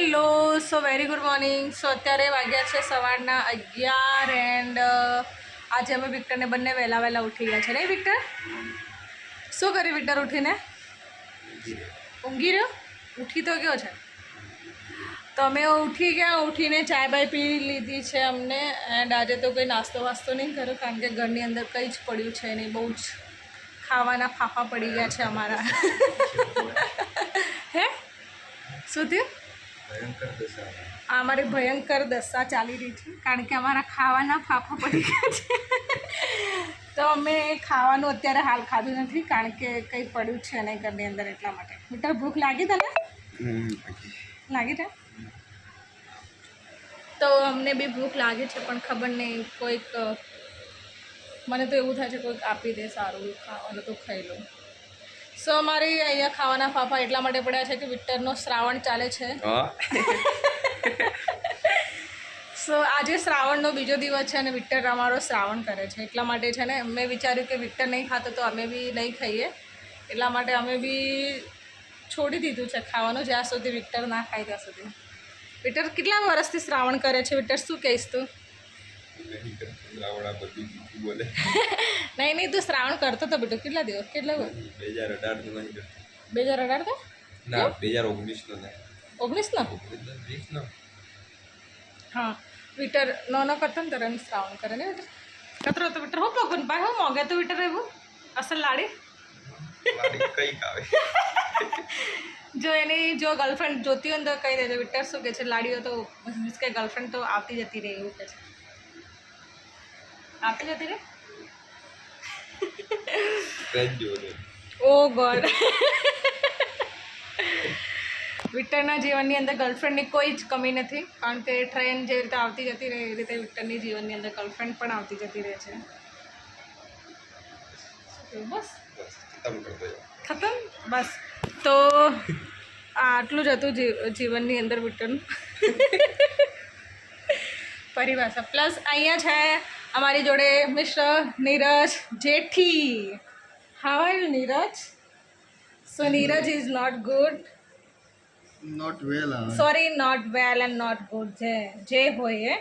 Hello, so very good morning. So અત્યારે વાગ્યા છે સવારના 11 એન્ડ આજે અમે વિક્ટરને બંને વહેલા ઉઠી ગયા છે. નહીં વિક્ટર? શું કર્યું વિક્ટર ઉઠીને? ઊંઘી રહ્યો? ઉઠી તો ગયો છે. તો અમે ઉઠી ગયા, ઉઠીને ચાય બાય પી લીધી છે અમને. એન્ડ આજે તો કંઈ નાસ્તો વાસ્તો નહીં કર્યો કારણ કે ઘરની અંદર કંઈ જ પડ્યું છે નહીં. બહુ જ ખાવાના ફાફા પડી ગયા છે અમારા. હે શું થયું? અમારી ભયંકર દશા ચાલી રહી છે કારણ કે અમારા ખાવાના ફાફા પડી ગયા છે. તો અમે ખાવાનું અત્યારે હાલ ખાધું નથી કારણ કે કંઈ પડ્યું છે નહીં ઘરની અંદર, એટલા માટે. બેટા ભૂખ લાગી તને? લાગી છે? તો અમને બી ભૂખ લાગી છે પણ ખબર નહીં, કોઈક મને તો એવું થાય છે કોઈક આપી દે સારું ખાવાનું તો ખાઈ લઉં. સો અમારે અહીંયા ખાવાના ફાફા એટલા માટે પડ્યા છે કે વિક્ટરનો શ્રાવણ ચાલે છે. સો આજે શ્રાવણનો બીજો દિવસ છે અને વિક્ટર અમારો શ્રાવણ કરે છે, એટલા માટે છે ને મેં વિચાર્યું કે વિક્ટર નહીં ખાતો તો અમે બી નહીં ખાઈએ, એટલા માટે અમે બી છોડી દીધું છે ખાવાનું જ્યાં સુધી વિક્ટર ના ખાય ત્યાં સુધી. વિક્ટર કેટલા વર્ષથી શ્રાવણ કરે છે? વિક્ટર શું કહીશ તું? નહીં તું શ્રાવણ કરતો તો બેટો કેટલા દિવસ? કેટલા 2018 તો ના 2019 નો. હા વિક્ટર નો કરતો ને ત્યારે શ્રાવણ કરે ને વિક્ટર કતરો તો વિક્ટર હો પગન ભાઈ હો મોગે તો વિક્ટર એવું અસલ લાડી જો એની જો ગર્લફ્રેન્ડ જોતી હોય તો કહી દેજો. વિક્ટર શું કહે છે? લાડીઓ તો મીન્સ કે ગર્લફ્રેન્ડ તો આવતી જતી રહે એવું કહે છે. આવતી જતી રહે? ઓ ગોડ. વિક્ટરના જીવનની અંદર ગર્લફ્રેન્ડની કોઈ જ કમી નથી કારણ કે ટ્રેન જે રીતે આવતી જતી રહે એ રીતે વિક્ટરની જીવનની અંદર ગર્લફ્રેન્ડ પણ આવતી જતી રહે છે. બસ ખતમ બસ. તો આટલું જ હતું જીવનની અંદર વિક્ટરનું પરિભાષા. પ્લસ અહીંયા છે અમારી જોડે mister Neeraj Jethi. How are you Neeraj? So Neeraj is not good, not well, sorry not well and not good, જે હોય એ.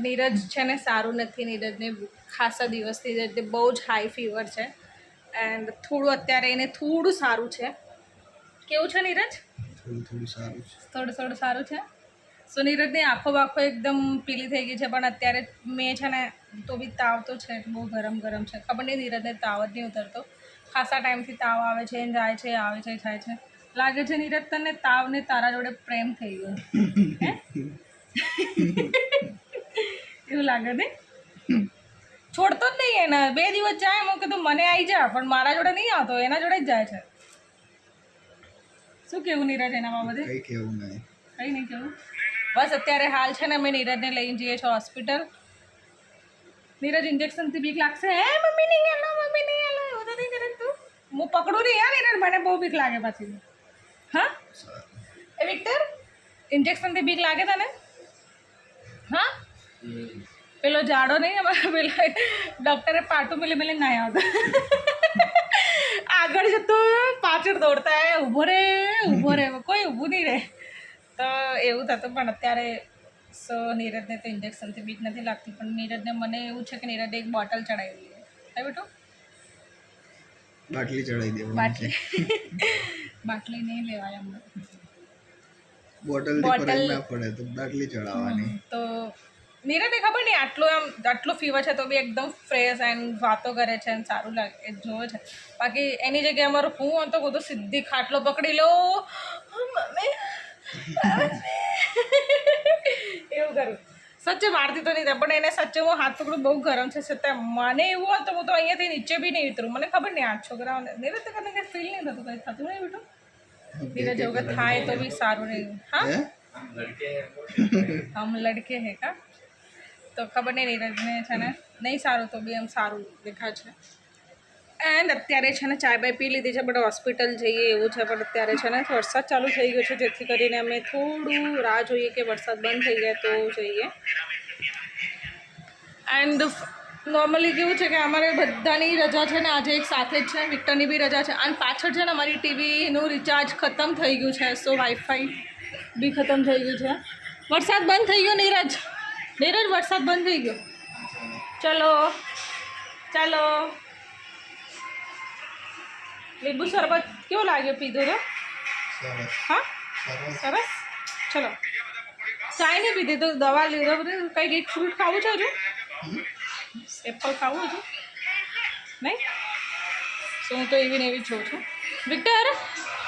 નીરજ છે ને સારું નથી. નીરજને ખાસા દિવસથી બહુ જ હાઈ ફીવર છે એન્ડ થોડું અત્યારે એને થોડું સારું છે. કેવું છે નીરજ? થોડું સારું છે. થોડું સારું છે. સો નીરજની આંખો બાખો એકદમ પીલી થઈ ગઈ છે પણ અત્યારે મેં છે ને તો બી તાવ તો છે, બહુ ગરમ છે. ખબર નહીં નીરજને તાવ જ નહીં ઉતરતો. ખાસા ટાઈમથી તાવ આવે છે જાય છે આવે છે થાય છે. લાગે છે નીરજ તને તાવ ને તારા જોડે પ્રેમ થઈ ગયો એવું લાગે ને? છોડતો જ નહીં એને. 2 દિવસ જાય હું કીધું મને આવી જા પણ મારા જોડે નહીં આવતો, એના જોડે જ જાય છે. શું કેવું નીરજ એના બાબતે? કઈ કેવું નહીં, કંઈ નહીં કેવું. બસ અત્યારે હાલ છે ને અમે નીરજને લઈને જઈએ છીએ હોસ્પિટલ. નીરજ ઇન્જેક્શનથી બીક લાગશે. હે મમ્મી નહીં આલો એવું તો નહીં કરે તું. હું પકડું નહીં યાર નીરજ, મને બહુ બીક લાગે પાછી. હા એ વિક્ટર ઇન્જેક્શનથી બીક લાગે તને? હા પેલો જાડો નહીં અમારા પેલા ડૉક્ટરે પાટું મિલી ના આવતા આગળ જતો પાછળ દોડતા ઊભો રે કોઈ ઊભું નહીં રહે. તો એવું થતું પણ અત્યારે સો નીરજને તો ઇન્જેક્શનથી બીક નથી લાગતી પણ નીરજને મને એવું છે કે નીરજને એક બોટલ ચડાવી દઈએ. હા બેટું બાટલી ચડાવી દેવાની. બાટલી નહીં લેવાય અમને. બોટલ ના પડે તો બાટલી ચડાવવાની. તો નીરજને ખબર નહીં આટલો ફીવર છે તો બી એકદમ ફ્રેશ એન્ડ વાતો કરે છે અને સારું લાગે એ જોવે છે. બાકી એની જગ્યાએ અમારું હું તો બધું સીધી ખાટલો પકડી લો મમ્મી એવું કરું. સચ્ચે મારતી તો નહીં પણ એને સચ્ચે હું હાથ પકડું બહુ ગરમ છે છતાં મને એવું હોય તો હું તો અહીંયાથી નીચે બી નહીં ઉતરું. મને ખબર નહીં આ છોકરાઓને નીરજ તો કંઈ ફીલ નહીં થતું, કંઈ થતું નહીં બેટું. નીરજ એવું કંઈ થાય તો બી સારું નહીં. હા હમ લડકે હે કા તો ખબર નહીં નીરજને છે ને નહીં સારું તો બી એમ સારું દેખાય છે. એન્ડ અત્યારે છે ને ચાય બાય પી લીધી છે બટ હોસ્પિટલ જઈએ એવું છે પણ અત્યારે છે ને વરસાદ ચાલુ થઈ ગયો છે જેથી કરીને અમે થોડું રાહ જોઈએ કે વરસાદ બંધ થઈ જાય તો જઈએ. એન્ડ નોર્મલી કેવું છે કે અમારે બધાની રજા છે ને આજે એક સાથે જ છે, વિક્ટરની બી રજા છે અને પાછળ છે ને અમારી ટીવીનું રિચાર્જ ખતમ થઈ ગયું છે. સો વાઈફાઈ બી ખતમ થઈ ગયું છે. વરસાદ બંધ થઈ ગયો નીરજ. નીરજ વરસાદ બંધ થઈ ગયો. ચલો ચાલો. લીંબુ શરબત કેવો લાગ્યો પીધો તો? સરસ હા સરસ. સરસ. ચલો ચાય નહીં પીધી તો દવા લીધો બધું. કંઈક એક ફ્રૂટ ખાવું છે હજુ? એપલ ખાવું હજુ નહીં? સો હું તો એવી ને એવી જ જોઉં છું. વિક્ટર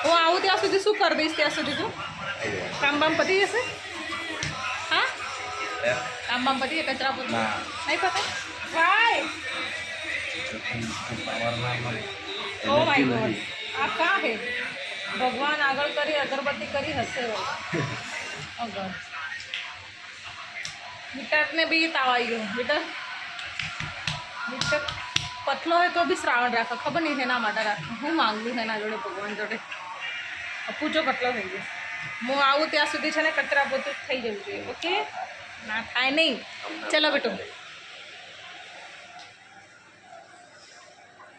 હું આવું ત્યાં સુધી શું કરી દઈશ? ત્યાં સુધી તું કામ બામ પતી જશે? હા કામ બામ પતી જાય? કચરા પોતું નહીં પતા? વાય ઓ માય ગોડ આ કા હે? ભગવાન આગળ કરી અગરબત્તી કરી હશે અગર. વિક્ટરને બી તાવ આવી ગયો. વિક્ટર પતલો હોય તો બી શ્રાવણ રાખો. ખબર નહીં એના માટે રાખો. હું માગું છું એના જોડે ભગવાન જોડે. પૂછો કેટલો થઈ ગયો. હું આવું ત્યાં સુધી છે ને કચરા પોતું થઈ જવું જોઈએ. ઓકે ના થાય નહીં. ચલો બેટો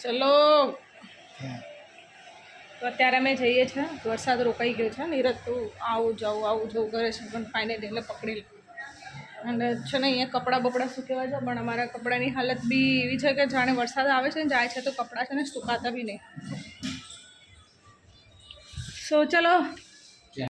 ચલો. તો અત્યારે અમે જઈએ છીએ. વરસાદ રોકાઈ ગયો છે. નીરજ તો આવું જવું કરે છે પણ ફાઇનલી એટલે પકડી લે. અને છે ને અહીંયા કપડાં બપડા સુકેવા છે પણ અમારા કપડાની હાલત બી એવી છે કે જાણે વરસાદ આવે છે ને જાય છે તો કપડાં છે ને સુકાતા બી નહીં. સો ચલો